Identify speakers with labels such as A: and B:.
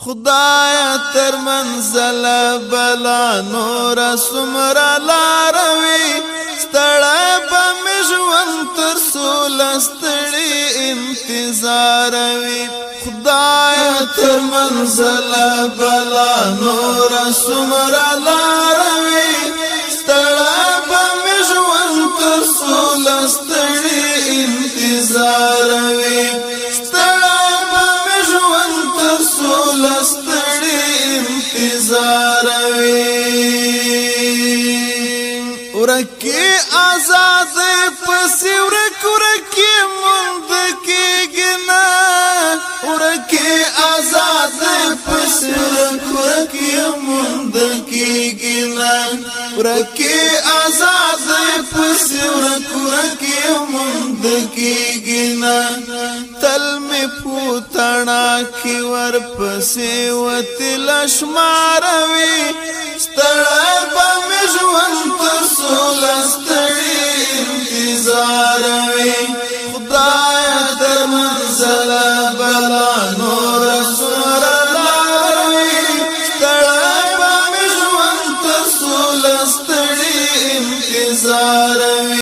A: خدایا تر منزل بلا نور سمرا لاروي ستړی به مې ژوند تر سوله ستړي انتظار وي خدایا تر منزل بلا نور سمرا لاروي ستړی به مې ژوند تر سوله ستړي انتظار وي لستړي انتظار وي ورکی آزاد پسې ورکی مند کېږنا ورکی آزاد پسې ورکی مند کېږنا ورکی آزاد پسې ورکی مند کېږنا تل می پوتانا کی ور پسې وتل شماروي ستړی به مې ژوند تر سوله ستړي انتظار وي خدایا تر منزل بلا نور سمرا لاروي ستړی به مې ژوند تر سوله ستړي انتظار وي